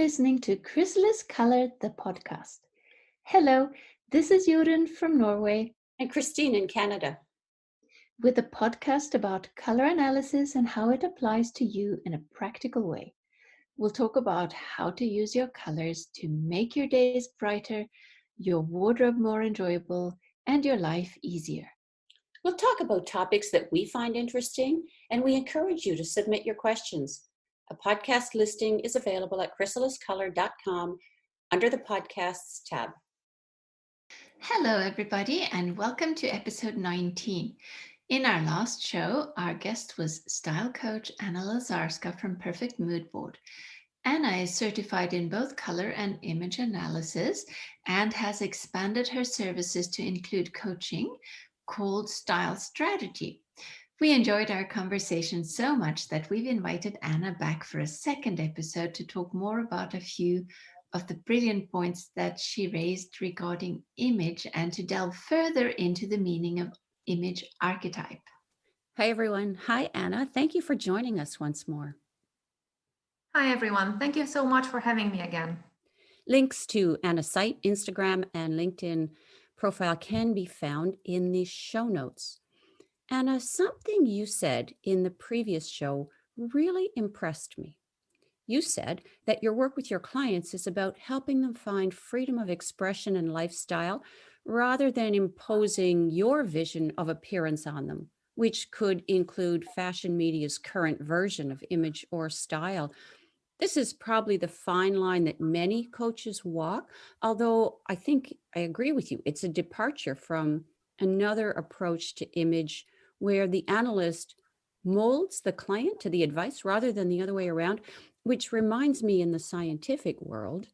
listening to Chrysalis Color, the podcast. Hello, this is Jorunn from Norway. And Christine in Canada. With a podcast about color analysis and how it applies to you in a practical way. We'll talk about how to use your colors to make your days brighter, your wardrobe more enjoyable, and your life easier. We'll talk about topics that we find interesting, and we encourage you to submit your questions. A podcast listing is available at chrysaliscolor.com under the Podcasts tab. Hello, everybody, and welcome to episode 19. In our last show, our guest was style coach Anna Lazarska from Perfect Mood Board. Anna is certified in both color and image analysis and has expanded her services to include coaching called Style Strategy. We enjoyed our conversation so much that we've invited Anna back for a second episode to talk more about a few of the brilliant points that she raised regarding image and to delve further into the meaning of image archetype. Hi, everyone. Hi, Anna. Thank you for joining us once more. Hi, everyone. Thank you so much for having me again. Links to Anna's site, Instagram, and LinkedIn profile can be found in the show notes. Anna, something you said in the previous show really impressed me. You said that your work with your clients is about helping them find freedom of expression and lifestyle rather than imposing your vision of appearance on them, which could include fashion media's current version of image or style. This is probably the fine line that many coaches walk, although I think I agree with you. It's a departure from another approach to image where the analyst molds the client to the advice rather than the other way around, which reminds me in the scientific world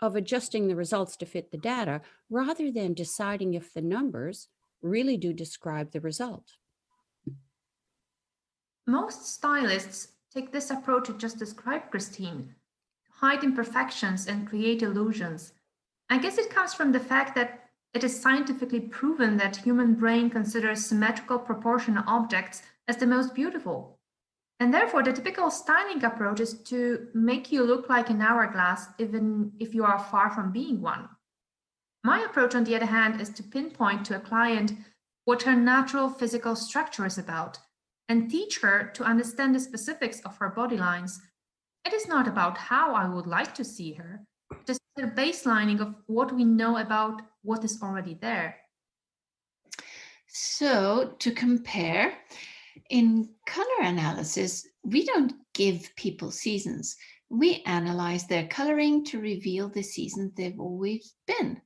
of adjusting the results to fit the data rather than deciding if the numbers really do describe the result. Most stylists take this approach you just described, Christine, hide imperfections and create illusions. I guess it comes from the fact that it is scientifically proven that human brain considers symmetrical proportional objects as the most beautiful. And therefore, the typical styling approach is to make you look like an hourglass, even if you are far from being one. My approach, on the other hand, is to pinpoint to a client what her natural physical structure is about and teach her to understand the specifics of her body lines. It is not about how I would like to see her. It is the baselining of what we know about what is already there. So, to compare, in color analysis, we don't give people seasons. We analyze their coloring to reveal the season they've always been.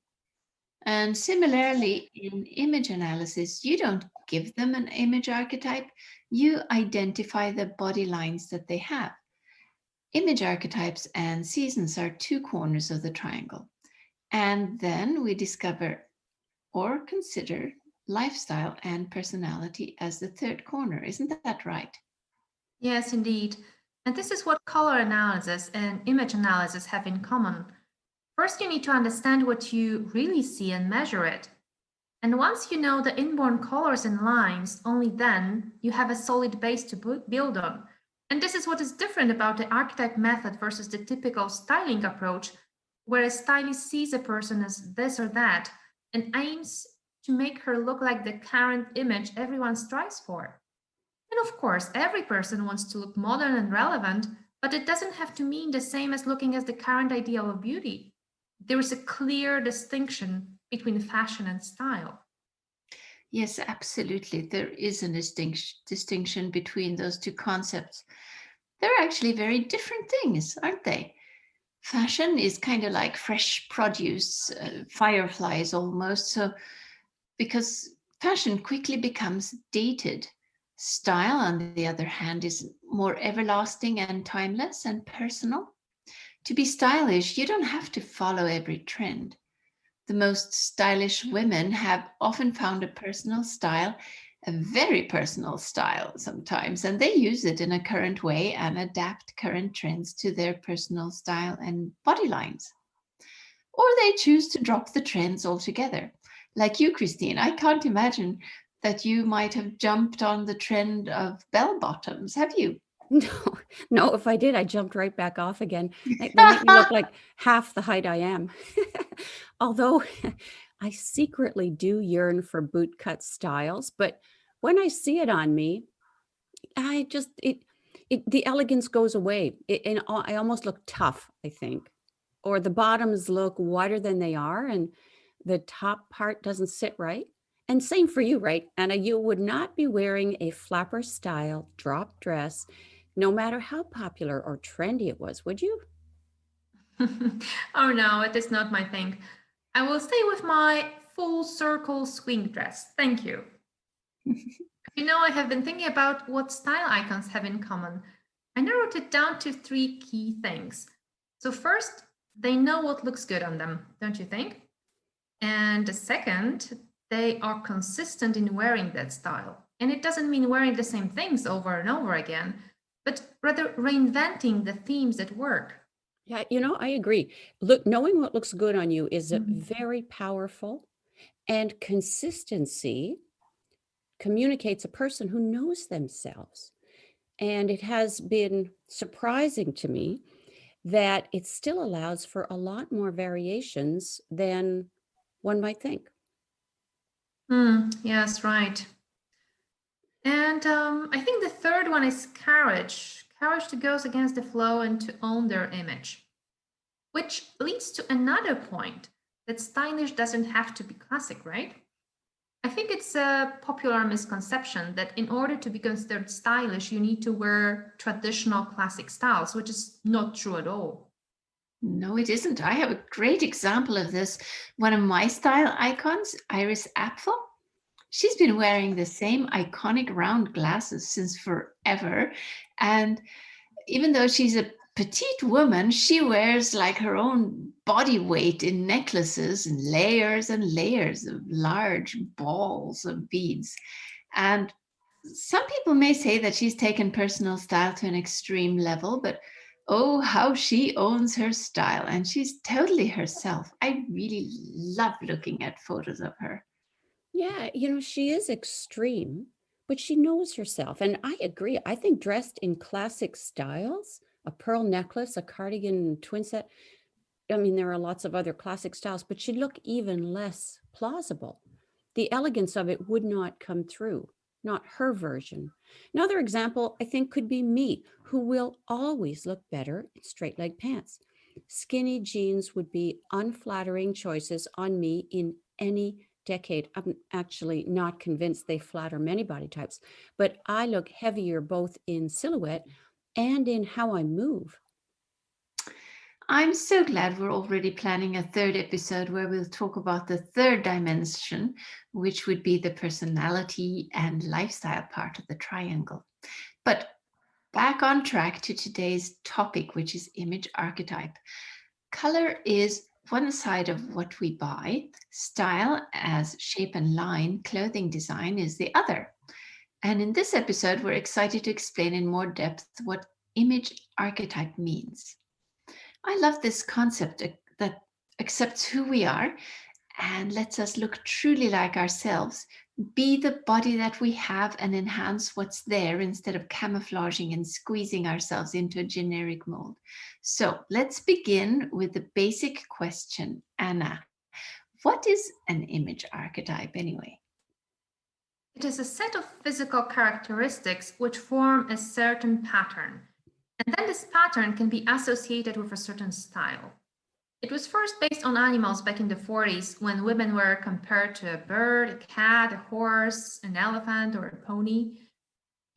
And similarly, in image analysis, you don't give them an image archetype. You identify the body lines that they have. Image archetypes and seasons are two corners of the triangle. And then we discover or consider lifestyle and personality as the third corner. Isn't that right? Yes, indeed. And this is what color analysis and image analysis have in common. First, you need to understand what you really see and measure it. And once you know the inborn colors and lines, only then you have a solid base to build on. And this is what is different about the archetype method versus the typical styling approach, where a stylist sees a person as this or that and aims to make her look like the current image everyone strives for. And of course, every person wants to look modern and relevant, but it doesn't have to mean the same as looking as the current ideal of beauty. There is a clear distinction between fashion and style. Yes, absolutely. There is a distinction between those two concepts. They're actually very different things, aren't they? Fashion is kind of like fresh produce, fireflies almost. So, because fashion quickly becomes dated. Style, on the other hand, is more everlasting and timeless and personal. To be stylish, you don't have to follow every trend. The most stylish women have often found a personal style, a very personal style sometimes, and they use it in a current way and adapt current trends to their personal style and body lines. Or they choose to drop the trends altogether. Like you, Christine, I can't imagine that you might have jumped on the trend of bell bottoms, have you? No, if I did, I jumped right back off again. They make me look like half the height I am. Although I secretly do yearn for bootcut styles, but when I see it on me, I just the elegance goes away. And I almost look tough, I think. Or the bottoms look wider than they are and the top part doesn't sit right. And same for you, right, Anna? You would not be wearing a flapper style drop dress no matter how popular or trendy it was, would you? Oh no, it is not my thing. I will stay with my full circle swing dress. Thank you. I have been thinking about what style icons have in common. I narrowed it down to 3 key things. So, first, they know what looks good on them, don't you think? And the second, they are consistent in wearing that style. And it doesn't mean wearing the same things over and over again, but rather reinventing the themes that work. Yeah, I agree. Look, knowing what looks good on you is Mhm. very powerful, and consistency communicates a person who knows themselves. And it has been surprising to me that it still allows for a lot more variations than one might think. Yes, right. And I think the third one is courage. Courage to go against the flow and to own their image. Which leads to another point that stylish doesn't have to be classic, right? I think it's a popular misconception that in order to be considered stylish, you need to wear traditional classic styles, which is not true at all. No, it isn't. I have a great example of this. One of my style icons, Iris Apfel. She's been wearing the same iconic round glasses since forever. And even though she's a petite woman, she wears like her own body weight in necklaces and layers of large balls of beads. And some people may say that she's taken personal style to an extreme level, but oh, how she owns her style. And she's totally herself. I really love looking at photos of her. Yeah, she is extreme, but she knows herself. And I agree. I think dressed in classic styles, a pearl necklace, a cardigan twin set, I mean, there are lots of other classic styles, but she'd look even less plausible. The elegance of it would not come through, not her version. Another example, I think, could be me, who will always look better in straight leg pants. Skinny jeans would be unflattering choices on me in any decade. I'm actually not convinced they flatter many body types, but I look heavier both in silhouette and in how I move. I'm so glad we're already planning a third episode where we'll talk about the third dimension, which would be the personality and lifestyle part of the triangle. But back on track to today's topic, which is image archetype. Color is one side of what we buy, style as shape and line, clothing design is the other. And in this episode, we're excited to explain in more depth what image archetype means. I love this concept that accepts who we are and lets us look truly like ourselves, be the body that we have and enhance what's there instead of camouflaging and squeezing ourselves into a generic mold. So let's begin with the basic question, Anna. What is an image archetype anyway? It is a set of physical characteristics which form a certain pattern. And then this pattern can be associated with a certain style. It was first based on animals back in the 40s when women were compared to a bird, a cat, a horse, an elephant, or a pony.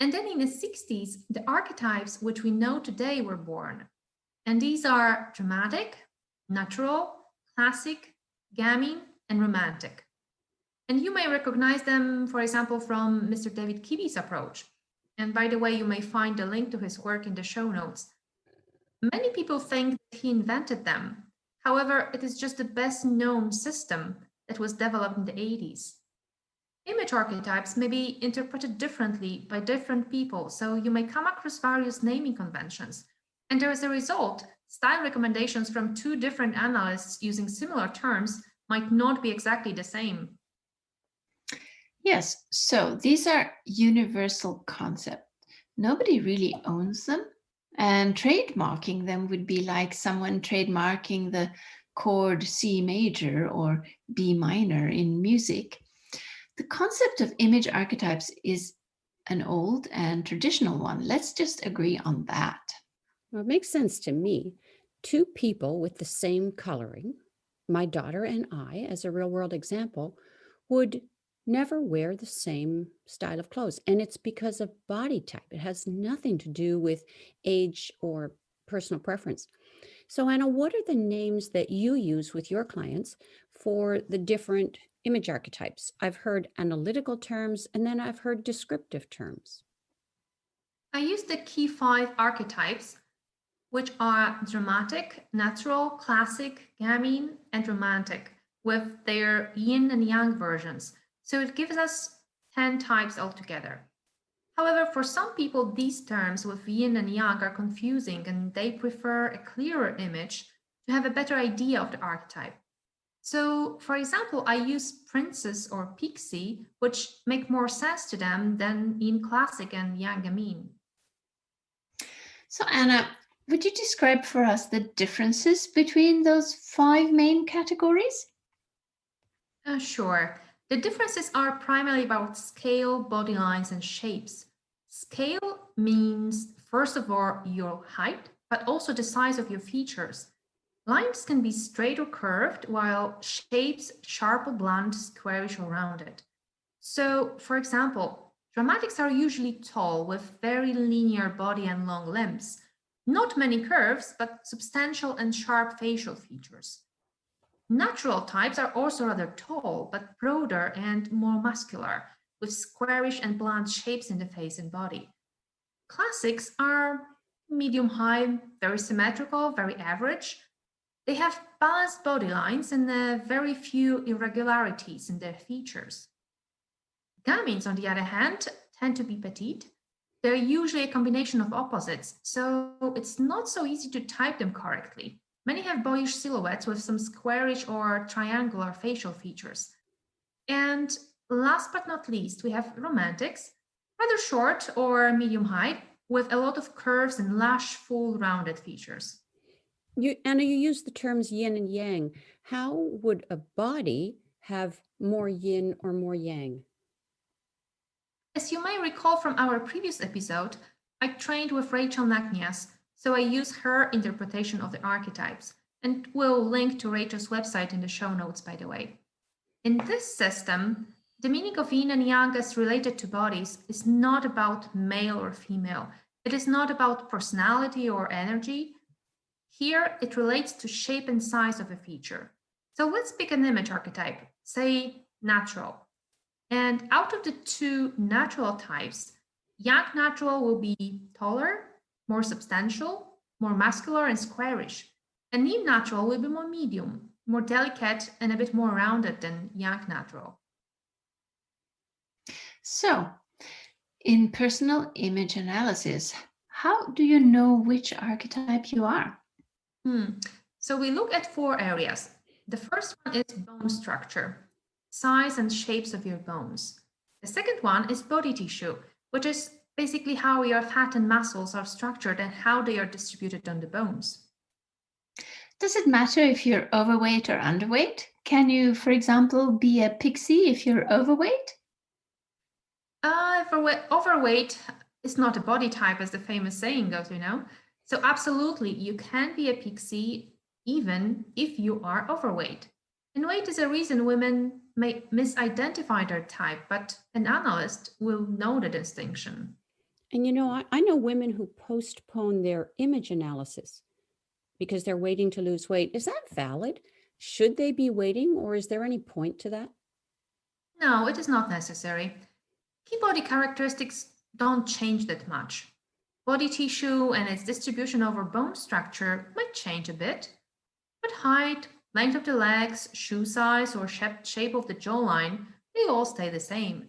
And then in the 60s, the archetypes which we know today were born. And these are dramatic, natural, classic, gaming, and romantic. And you may recognize them, for example, from Mr. David Kibi's approach. And by the way, you may find the link to his work in the show notes. Many people think that he invented them. However, it is just the best known system that was developed in the 80s. Image archetypes may be interpreted differently by different people, so you may come across various naming conventions. And as a result, style recommendations from 2 different analysts using similar terms might not be exactly the same. Yes, so these are universal concepts. Nobody really owns them. And trademarking them would be like someone trademarking the chord C major or B minor in music. The concept of image archetypes is an old and traditional one. Let's just agree on that. Well, it makes sense to me. Two people with the same coloring, my daughter and I, as a real world example, would never wear the same style of clothes. And it's because of body type. It has nothing to do with age or personal preference. So, Anna, what are the names that you use with your clients for the different image archetypes? I've heard analytical terms and then I've heard descriptive terms. I use the key 5 archetypes, which are dramatic, natural, classic, gamine, and romantic, with their yin and yang versions. So it gives us 10 types altogether. However, for some people, these terms with yin and yang are confusing and they prefer a clearer image to have a better idea of the archetype. So, for example, I use princess or pixie, which make more sense to them than yin classic and yang gamine. So, Anna, would you describe for us the differences between those 5 main categories? Sure. The differences are primarily about scale, body lines, and shapes. Scale means, first of all, your height, but also the size of your features. Lines can be straight or curved, while shapes sharp or blunt, squarish or rounded. So, for example, dramatics are usually tall with very linear body and long limbs. Not many curves, but substantial and sharp facial features. Natural types are also rather tall, but broader and more muscular, with squarish and blunt shapes in the face and body. Classics are medium high, very symmetrical, very average. They have balanced body lines and very few irregularities in their features. Gamines, on the other hand, tend to be petite. They're usually a combination of opposites, so it's not so easy to type them correctly. Many have boyish silhouettes with some squarish or triangular facial features. And last but not least, we have romantics, rather short or medium height, with a lot of curves and lush, full, rounded features. Anna, you use the terms yin and yang. How would a body have more yin or more yang? As you may recall from our previous episode, I trained with Rachel Nagnias, so I use her interpretation of the archetypes, and we'll link to Rachel's website in the show notes, by the way. In this system, the meaning of yin and yang as related to bodies is not about male or female. It is not about personality or energy. Here, it relates to shape and size of a feature. So let's pick an image archetype, say natural. And out of the two natural types, yang natural will be taller, more substantial, more muscular and squarish. And yin natural will be more medium, more delicate and a bit more rounded than yang natural. So, in personal image analysis, how do you know which archetype you are? So we look at 4 areas. The first one is bone structure, size and shapes of your bones. The second one is body tissue, which is basically how your fat and muscles are structured and how they are distributed on the bones. Does it matter if you're overweight or underweight? Can you, for example, be a pixie if you're overweight? Overweight is not a body type, as the famous saying goes, you know. So absolutely, you can be a pixie even if you are overweight. And weight is a reason women may misidentify their type, but an analyst will know the distinction. And you know, I know women who postpone their image analysis because they're waiting to lose weight. Is that valid? Should they be waiting, or is there any point to that? No, it is not necessary. Key body characteristics don't change that much. Body tissue and its distribution over bone structure might change a bit, but height, length of the legs, shoe size, or shape of the jawline, they all stay the same.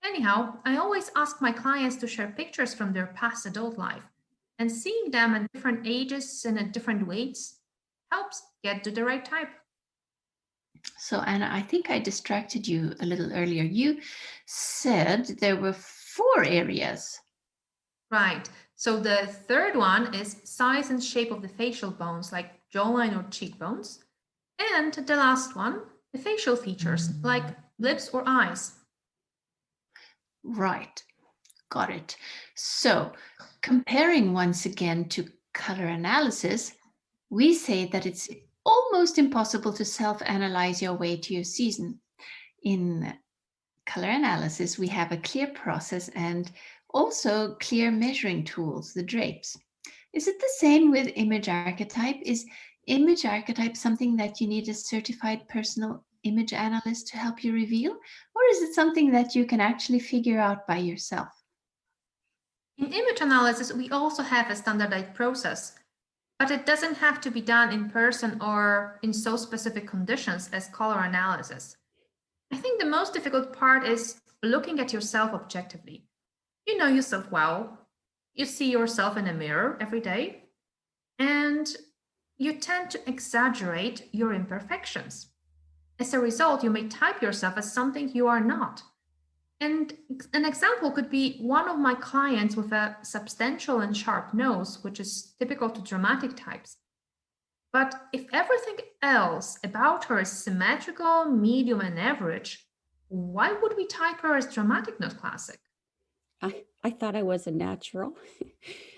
Anyhow, I always ask my clients to share pictures from their past adult life, and seeing them at different ages and at different weights helps get to the right type. So, Anna, I think I distracted you a little earlier. You said there were 4 areas. Right. So the third one is size and shape of the facial bones, like jawline or cheekbones. And the last one, the facial features, like lips or eyes. Right. Got it. So, comparing once again to color analysis, we say that it's almost impossible to self analyze your way to your season. In color analysis, we have a clear process and also clear measuring tools, the drapes. Is it the same with image archetype? Is image archetype something that you need a certified personal image analyst to help you reveal? Or is it something that you can actually figure out by yourself? In image analysis, we also have a standardized process, but it doesn't have to be done in person or in so specific conditions as color analysis. I think the most difficult part is looking at yourself objectively. You know yourself well, you see yourself in a mirror every day, and you tend to exaggerate your imperfections. As a result, you may type yourself as something you are not. And an example could be one of my clients with a substantial and sharp nose, which is typical to dramatic types. But if everything else about her is symmetrical, medium, and average, why would we type her as dramatic, not classic? I thought I was a natural.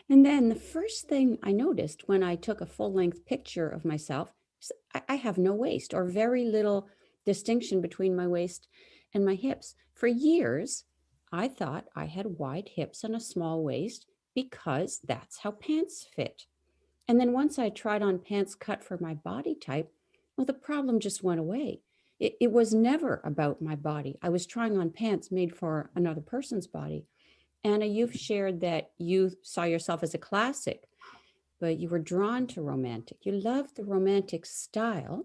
And then the first thing I noticed when I took a full length picture of myself is I have no waist or very little distinction between my waist and my hips. For years, I thought I had wide hips and a small waist because that's how pants fit. And then once I tried on pants cut for my body type, well, the problem just went away. It was never about my body. I was trying on pants made for another person's body. Anna, you've shared that you saw yourself as a classic, but you were drawn to romantic. You loved the romantic style,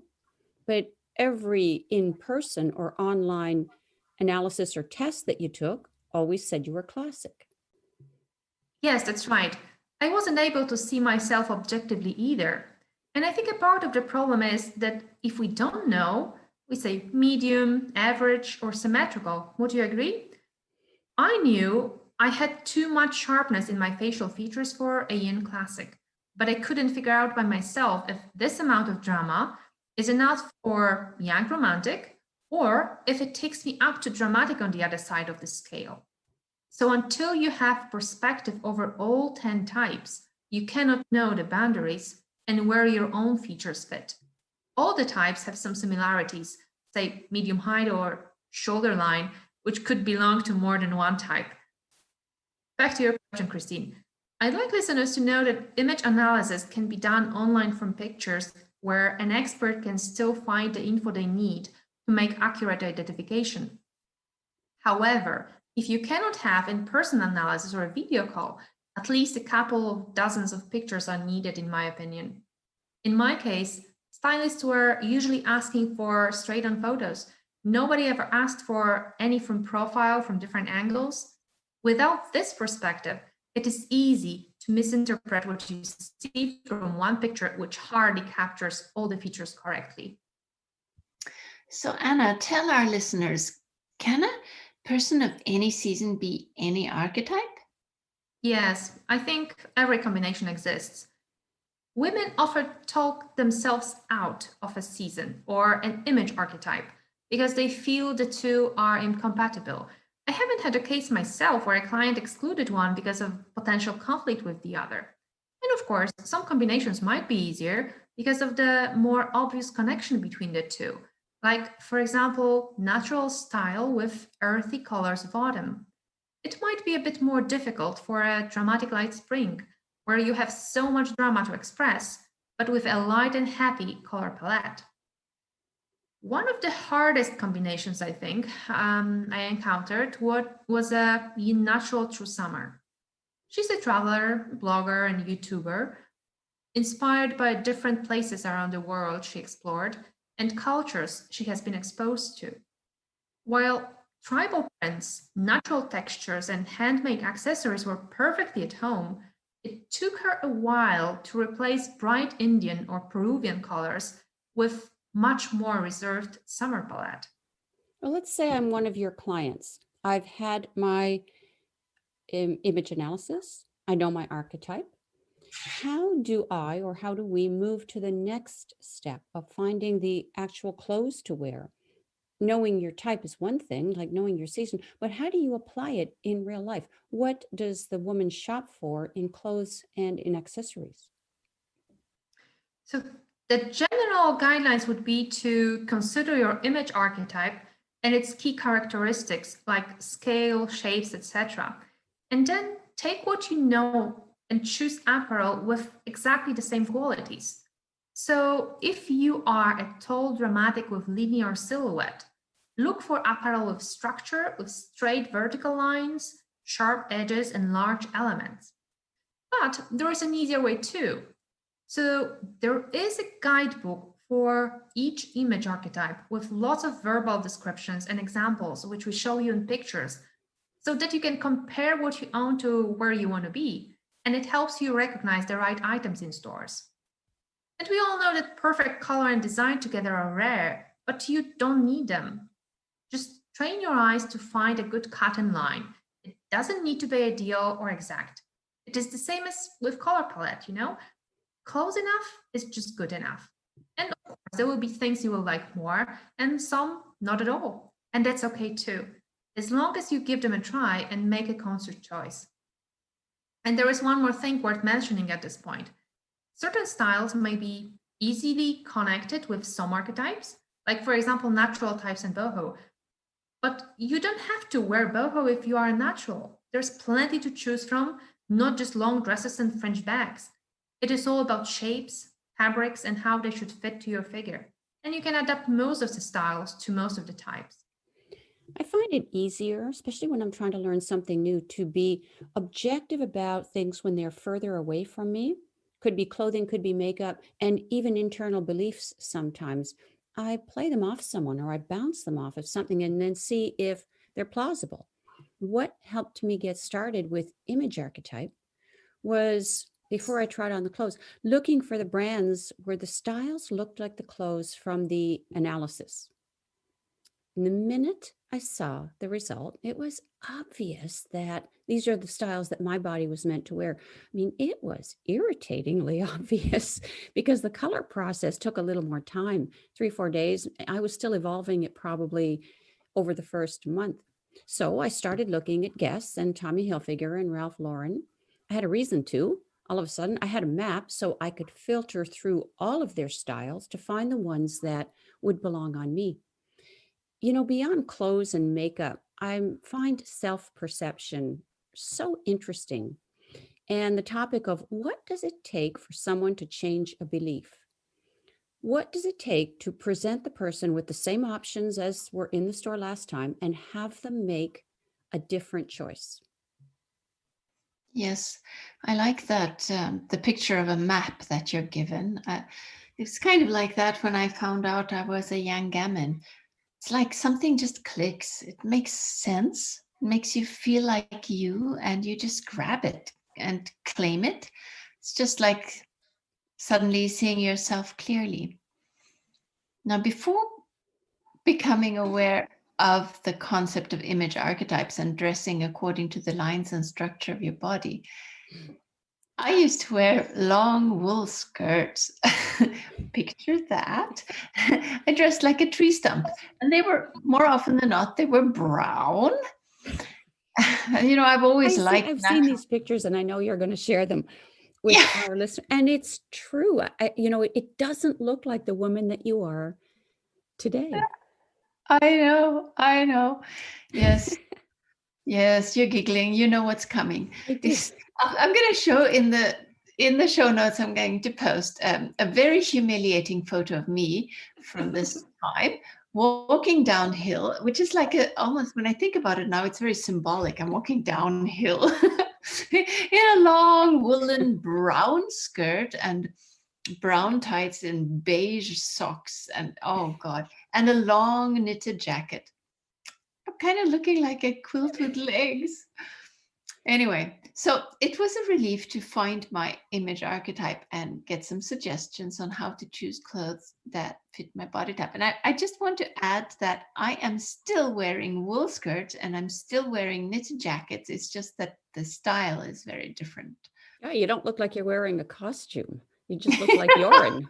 but every in person or online analysis or test that you took always said you were classic. Yes, that's right. I wasn't able to see myself objectively either. And I think a part of the problem is that if we don't know, we say medium, average, or symmetrical. Would you agree? I knew I had too much sharpness in my facial features for a yin classic, but I couldn't figure out by myself if this amount of drama is enough for yang romantic or if it takes me up to dramatic on the other side of the scale. So until you have perspective over all 10 types, you cannot know the boundaries and where your own features fit. All the types have some similarities, say medium height or shoulder line, which could belong to more than one type. Back to your question, Christine. I'd like listeners to know that image analysis can be done online from pictures where an expert can still find the info they need to make accurate identification. However, if you cannot have in-person analysis or a video call, at least a couple of dozens of pictures are needed, in my opinion. In my case, stylists were usually asking for straight-on photos. Nobody ever asked for any from profile from different angles. Without this perspective, it is easy to misinterpret what you see from one picture, which hardly captures all the features correctly. So, Anna, tell our listeners, can a person of any season be any archetype? Yes, I think every combination exists. Women often talk themselves out of a season or an image archetype because they feel the two are incompatible. I haven't had a case myself where a client excluded one because of potential conflict with the other. And of course, some combinations might be easier because of the more obvious connection between the two. Like, for example, natural style with earthy colors of autumn. It might be a bit more difficult for a dramatic light spring, where you have so much drama to express, but with a light and happy color palette. One of the hardest combinations I think I encountered was a natural through summer. She's a traveler, blogger, and YouTuber, inspired by different places around the world she explored and cultures she has been exposed to. While tribal prints, natural textures, and handmade accessories were perfectly at home, it took her a while to replace bright Indian or Peruvian colors with much more reserved summer palette. Well, let's say I'm one of your clients. I've had my image analysis. I know my archetype. How do how do we move to the next step of finding the actual clothes to wear? Knowing your type is one thing, like knowing your season, but how do you apply it in real life? What does the woman shop for in clothes and in accessories? So the general guidelines would be to consider your image archetype and its key characteristics like scale, shapes, etc. And then take what you know and choose apparel with exactly the same qualities. So if you are a tall dramatic with linear silhouette, look for apparel with structure, with straight vertical lines, sharp edges, and large elements. But there is an easier way too. So there is a guidebook for each image archetype with lots of verbal descriptions and examples, which we show you in pictures, so that you can compare what you own to where you want to be. And it helps you recognize the right items in stores. And we all know that perfect color and design together are rare, but you don't need them. Just train your eyes to find a good cotton line. It doesn't need to be ideal or exact. It is the same as with color palette, you know? Close enough is just good enough. And of course, there will be things you will like more and some not at all. And that's okay too, as long as you give them a try and make a conscious choice. And there is one more thing worth mentioning at this point. Certain styles may be easily connected with some archetypes, like for example, natural types and boho. But you don't have to wear boho if you are a natural. There's plenty to choose from, not just long dresses and fringe bags. It is all about shapes, fabrics, and how they should fit to your figure. And you can adapt most of the styles to most of the types. I find it easier, especially when I'm trying to learn something new, to be objective about things when they're further away from me. Could be clothing, could be makeup, and even internal beliefs sometimes. I play them off someone or I bounce them off of something and then see if they're plausible. What helped me get started with image archetype was before I tried on the clothes, looking for the brands where the styles looked like the clothes from the analysis. And the minute I saw the result, it was obvious that these are the styles that my body was meant to wear. I mean, it was irritatingly obvious because the color process took a little more time, 3-4 days. I was still evolving it probably over the first month. So I started looking at Guess and Tommy Hilfiger and Ralph Lauren. I had a reason to. All of a sudden, I had a map so I could filter through all of their styles to find the ones that would belong on me. You know, beyond clothes and makeup, I find self perception so interesting. And the topic of what does it take for someone to change a belief? What does it take to present the person with the same options as were in the store last time and have them make a different choice? Yes, I like that, the picture of a map that you're given. It's kind of like that when I found out I was a young gammon. It's like something just clicks. It makes sense. It makes you feel like you, and you just grab it and claim it. It's just like suddenly seeing yourself clearly. Now, before becoming aware of the concept of image archetypes and dressing according to the lines and structure of your body, I used to wear long wool skirts. Picture that. I dressed like a tree stump, and they were, more often than not, they were brown. You know, I've always liked I've seen natural. these pictures and I know you're going to share them with Yeah, our listeners. And it's true. It doesn't look like the woman that you are today. I know. I know. Yes. Yes, you're giggling. You know what's coming. I do. I'm going to show in the show notes. I'm going to post a very humiliating photo of me from this time walking downhill, which is like almost, when I think about it now, it's very symbolic. I'm walking downhill in a long woolen brown skirt and brown tights and beige socks, and oh god, and a long knitted jacket. I'm kind of looking like a quilt with legs. Anyway, So it was a relief to find my image archetype and get some suggestions on how to choose clothes that fit my body type. And I just want to add that I am still wearing wool skirts and I'm still wearing knitted jackets. It's just that the style is very different. Yeah, you don't look like you're wearing a costume. You just look like Yoren.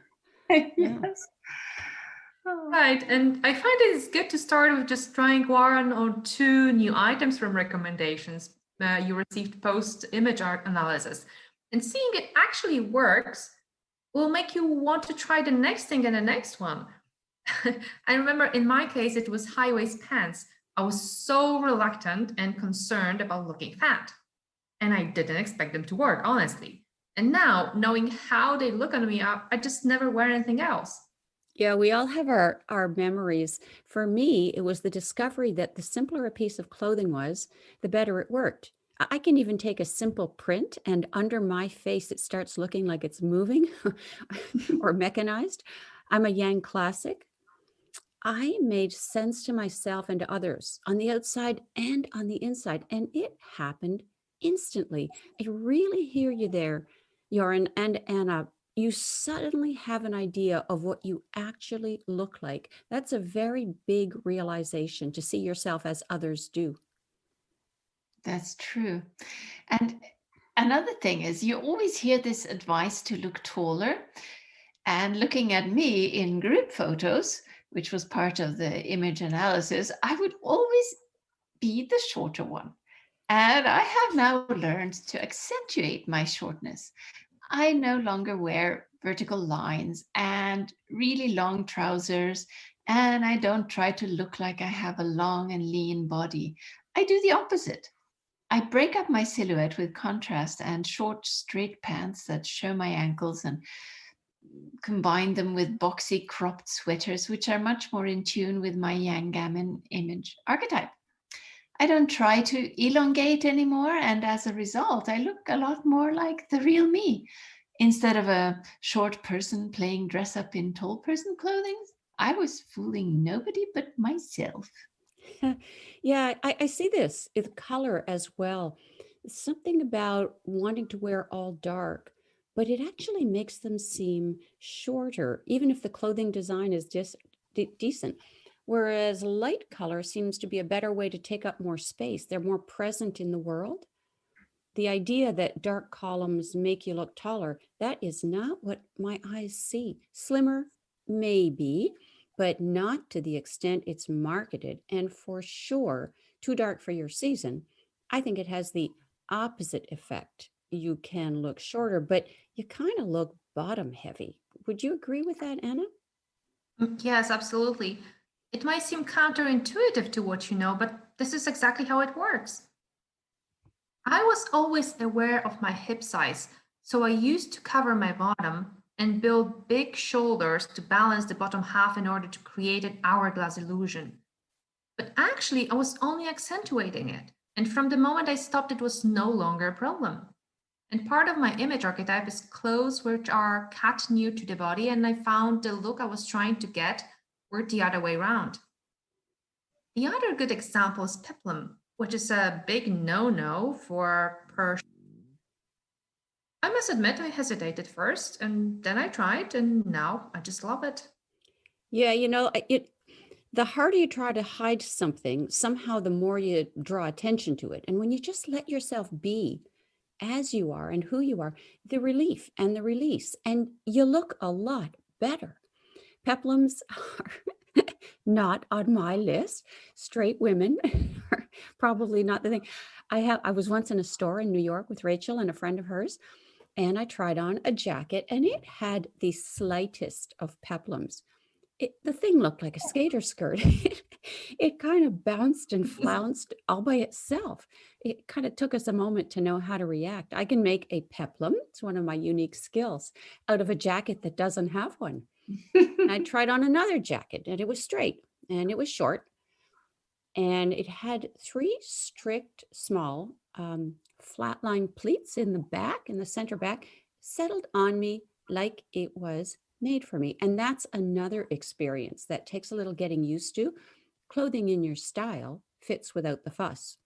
Yeah. Yes. Oh. Right, and I find it's good to start with just trying one or two new items from recommendations you received post image art analysis. And seeing it actually works will make you want to try the next thing and the next one. I remember in my case, it was high waist pants. I was so reluctant and concerned about looking fat. And I didn't expect them to work, honestly. And now, knowing how they look on me, I just never wear anything else. Yeah, we all have our memories. For me, it was the discovery that the simpler a piece of clothing was, the better it worked. I can even take a simple print and under my face, it starts looking like it's moving or mechanized. I'm a Yang classic. I made sense to myself and to others on the outside and on the inside, and it happened instantly. I really hear you there, Joran and Anna. You suddenly have an idea of what you actually look like. That's a very big realization to see yourself as others do. That's true. And another thing is you always hear this advice to look taller. And looking at me in group photos, which was part of the image analysis, I would always be the shorter one. And I have now learned to accentuate my shortness. I no longer wear vertical lines and really long trousers, and I don't try to look like I have a long and lean body. I do the opposite. I break up my silhouette with contrast and short, straight pants that show my ankles and combine them with boxy cropped sweaters, which are much more in tune with my Yang Gammon image archetype. I don't try to elongate anymore, and as a result, I look a lot more like the real me. Instead of a short person playing dress up in tall person clothing, I was fooling nobody but myself. Yeah, I see this with color as well. Something about wanting to wear all dark, but it actually makes them seem shorter, even if the clothing design is decent. Whereas light color seems to be a better way to take up more space. They're more present in the world. The idea that dark columns make you look taller, that is not what my eyes see. Slimmer, maybe, but not to the extent it's marketed. And for sure, too dark for your season. I think it has the opposite effect. You can look shorter, but you kind of look bottom heavy. Would you agree with that, Anna? Yes, absolutely. It might seem counterintuitive to what you know, but this is exactly how it works. I was always aware of my hip size, so I used to cover my bottom and build big shoulders to balance the bottom half in order to create an hourglass illusion. But actually, I was only accentuating it. And from the moment I stopped, it was no longer a problem. And part of my image archetype is clothes which are cut new to the body, and I found the look I was trying to get were the other way around. The other good example is peplum, which is a big no-no for Persian. I must admit I hesitated first, and then I tried, and now I just love it. Yeah, the harder you try to hide something, somehow the more you draw attention to it. And when you just let yourself be as you are and who you are, the relief and the release, and you look a lot better. Peplums are not on my list. Straight women are probably not the thing. I was once in a store in New York with Rachel and a friend of hers, and I tried on a jacket and it had the slightest of peplums. The thing looked like a skater skirt. It kind of bounced and flounced all by itself. It kind of took us a moment to know how to react. I can make a peplum, it's one of my unique skills, out of a jacket that doesn't have one. And I tried on another jacket and it was straight and it was short. And it had three strict, small, flatline pleats in the back, in the center back, settled on me like it was made for me. And that's another experience that takes a little getting used to. Clothing in your style fits without the fuss.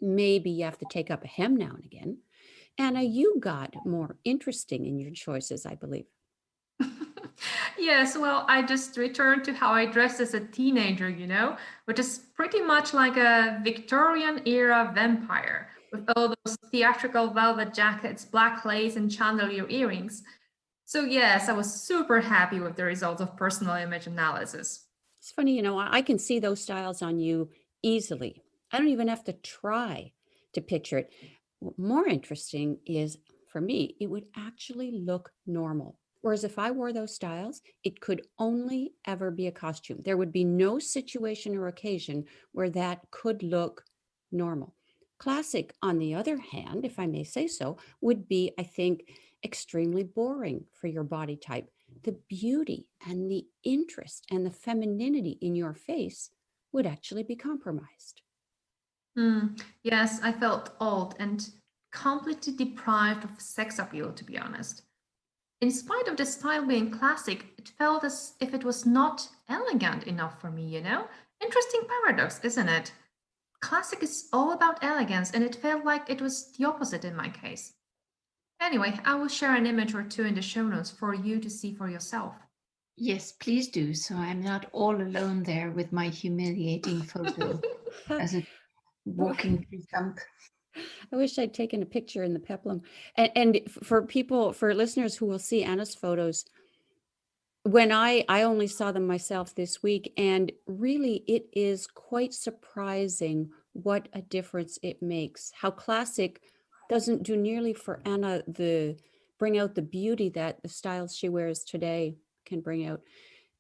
Maybe you have to take up a hem now and again. Anna, you got more interesting in your choices, I believe. Yes, well, I just returned to how I dressed as a teenager, which is pretty much like a Victorian era vampire with all those theatrical velvet jackets, black lace, and chandelier earrings. So, yes, I was super happy with the results of personal image analysis. It's funny, I can see those styles on you easily. I don't even have to try to picture it. More interesting is, for me, it would actually look normal. Whereas if I wore those styles, it could only ever be a costume. There would be no situation or occasion where that could look normal. Classic, on the other hand, if I may say so, would be, I think, extremely boring for your body type. The beauty and the interest and the femininity in your face would actually be compromised. Yes, I felt old and completely deprived of sex appeal, to be honest. In spite of the style being classic, it felt as if it was not elegant enough for me. Interesting paradox, isn't it? Classic is all about elegance, and it felt like it was the opposite in my case. Anyway, I will share an image or two in the show notes for you to see for yourself. Yes, please do. So I'm not all alone there with my humiliating photo as a walking through dump. I wish I'd taken a picture in the peplum. And for listeners who will see Anna's photos, when I only saw them myself this week, and really it is quite surprising what a difference it makes. How classic doesn't do nearly for Anna bring out the beauty that the styles she wears today can bring out.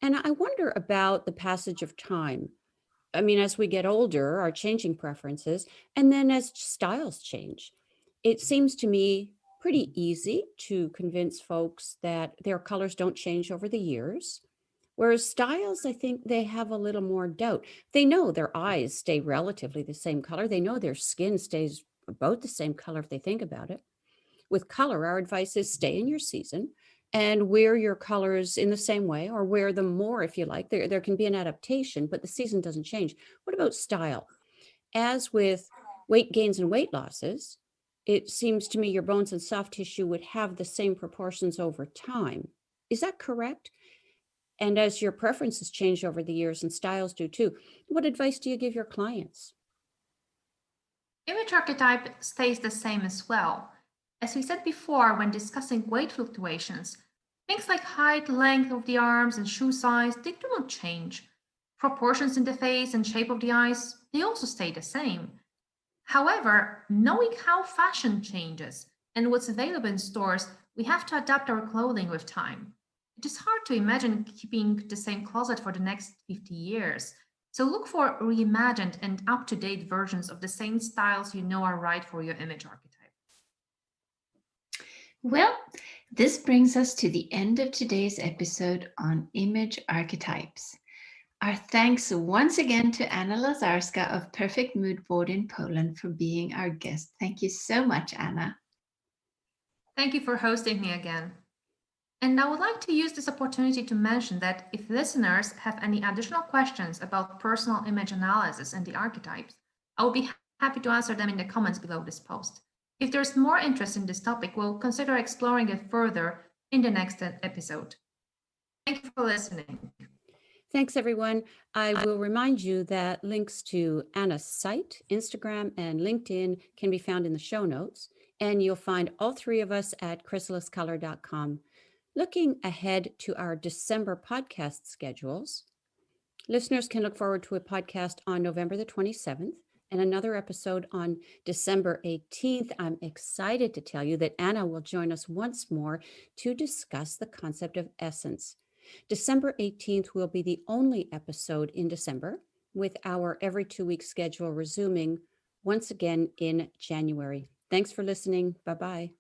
And I wonder about the passage of time. I mean, as we get older, our changing preferences, and then as styles change, it seems to me pretty easy to convince folks that their colors don't change over the years. Whereas styles, I think they have a little more doubt. They know their eyes stay relatively the same color. They know their skin stays about the same color if they think about it. With color, our advice is stay in your season and wear your colors in the same way, or wear them more if you like. There can be an adaptation, but the season doesn't change. What about style? As with weight gains and weight losses, it seems to me your bones and soft tissue would have the same proportions over time. Is that correct? And as your preferences change over the years and styles do too, what advice do you give your clients? Image archetype stays the same as well. As we said before when discussing weight fluctuations, things like height, length of the arms, and shoe size, they do not change. Proportions in the face and shape of the eyes, they also stay the same. However, knowing how fashion changes and what's available in stores, we have to adapt our clothing with time. It is hard to imagine keeping the same closet for the next 50 years. So look for reimagined and up to date versions of the same styles you know are right for your image archetype. Well, this brings us to the end of today's episode on image archetypes. Our thanks once again to Anna Lazarska of Perfect Mood Board in Poland for being our guest. Thank you so much, Anna. Thank you for hosting me again. And I would like to use this opportunity to mention that if listeners have any additional questions about personal image analysis and the archetypes, I will be happy to answer them in the comments below this post. If there's more interest in this topic, we'll consider exploring it further in the next episode. Thank you for listening. Thanks, everyone. I will remind you that links to Anna's site, Instagram, and LinkedIn can be found in the show notes, and you'll find all three of us at chrysaliscolor.com. Looking ahead to our December podcast schedules, listeners can look forward to a podcast on November the 27th and another episode on December 18th. I'm excited to tell you that Anna will join us once more to discuss the concept of essence. December 18th will be the only episode in December, with our every 2-week schedule resuming once again in January. Thanks for listening. Bye-bye.